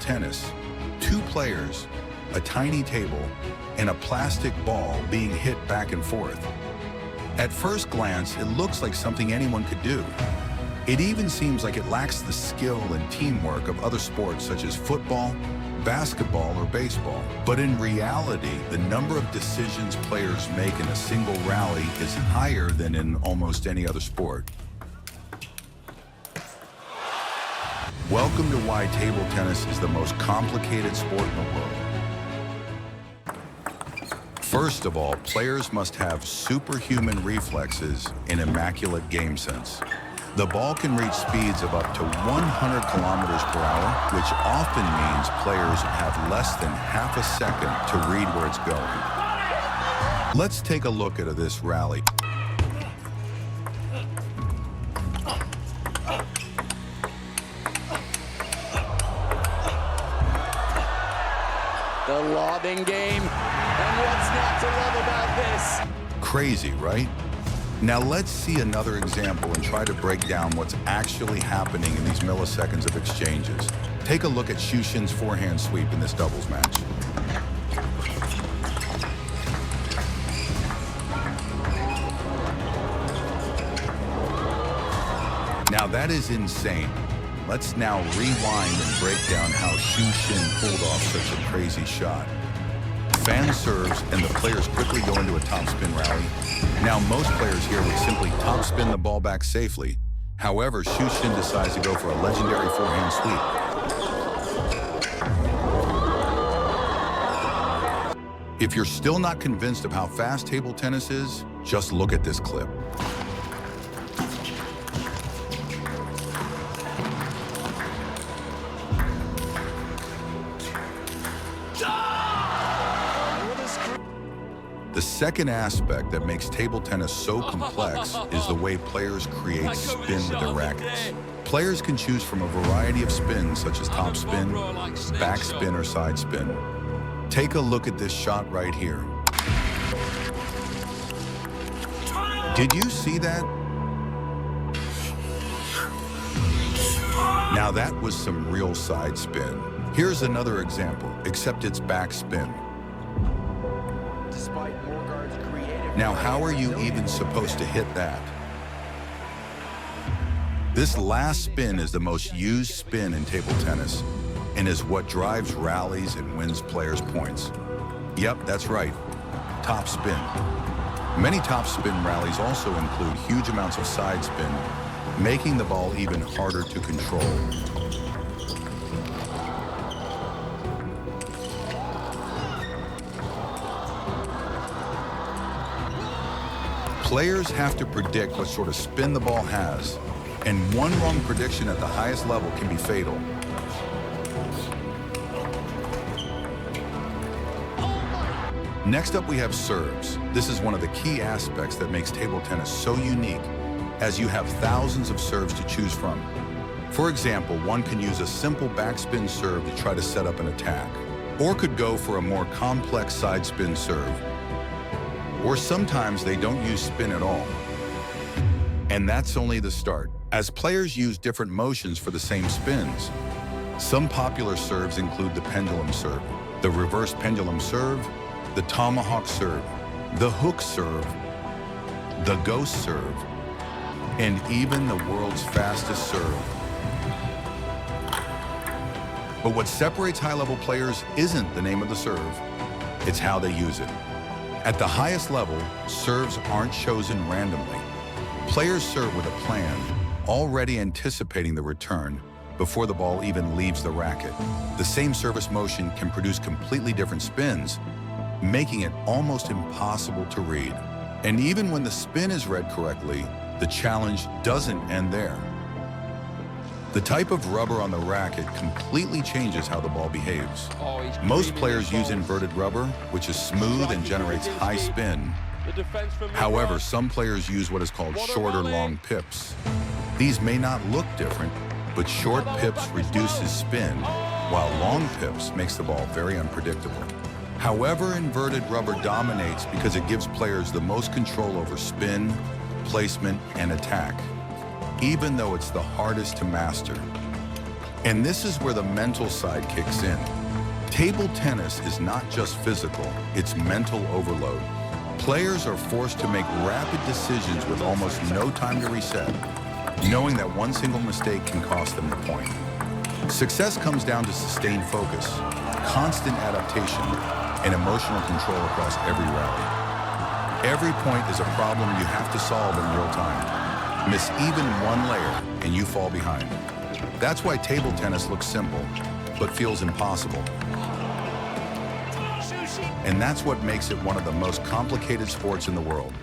tennis, two players, a tiny table, and a plastic ball being hit back and forth. At first glance, it looks like something anyone could do. It even seems like it lacks the skill and teamwork of other sports such as football, basketball, or baseball. But in reality, the number of decisions players make in a single rally is higher than in almost any other sport. Welcome to why table tennis is the most complicated sport in the world. First of all, players must have superhuman reflexes and immaculate game sense. The ball can reach speeds of up to 100 kilometers per hour, which often means players have less than half a second to read where it's going. Let's take a look at this rally. The lobbing game, and what's not to love about this? Crazy, right? Now let's see another example and try to break down what's actually happening in these milliseconds of exchanges. Take a look at Shushin's forehand sweep in this doubles match. Now that is insane. Let's now rewind and break down how Shushin pulled off such a crazy shot. Fan serves and the players quickly go into a topspin rally. Now most players here would simply topspin the ball back safely. However, Shushin decides to go for a legendary forehand sweep. If you're still not convinced of how fast table tennis is, just look at this clip. The second aspect that makes table tennis so complex is the way players create spin with their rackets. Players can choose from a variety of spins such as topspin, backspin, or side spin. Take a look at this shot right here. Did you see that? Now that was some real side spin. Here's another example, except it's backspin. Now, how are you even supposed to hit that? This last spin is the most used spin in table tennis and is what drives rallies and wins players points. Yep, that's right, top spin. Many top spin rallies also include huge amounts of side spin, making the ball even harder to control. Players have to predict what sort of spin the ball has, and one wrong prediction at the highest level can be fatal. Next up, we have serves. This is one of the key aspects that makes table tennis so unique, as you have thousands of serves to choose from. For example, one can use a simple backspin serve to try to set up an attack, or could go for a more complex side spin serve. Or sometimes they don't use spin at all. And that's only the start, as players use different motions for the same spins. Some popular serves include the pendulum serve, the reverse pendulum serve, the tomahawk serve, the hook serve, the ghost serve, and even the world's fastest serve. But what separates high-level players isn't the name of the serve, it's how they use it. At the highest level, serves aren't chosen randomly. Players serve with a plan, already anticipating the return before the ball even leaves the racket. The same service motion can produce completely different spins, making it almost impossible to read. And even when the spin is read correctly, the challenge doesn't end there. The type of rubber on the racket completely changes how the ball behaves. Most players use inverted rubber, which is smooth and generates high spin. However, some players use what is called short or long pips. These may not look different, but short pips reduces spin, while long pips makes the ball very unpredictable. However, inverted rubber dominates because it gives players the most control over spin, placement, and attack, even though it's the hardest to master. And this is where the mental side kicks in. Table tennis is not just physical, it's mental overload. Players are forced to make rapid decisions with almost no time to reset, knowing that one single mistake can cost them the point. Success comes down to sustained focus, constant adaptation, and emotional control across every rally. Every point is a problem you have to solve in real time. Miss even one layer and you fall behind. That's why table tennis looks simple, but feels impossible. And that's what makes it one of the most complicated sports in the world.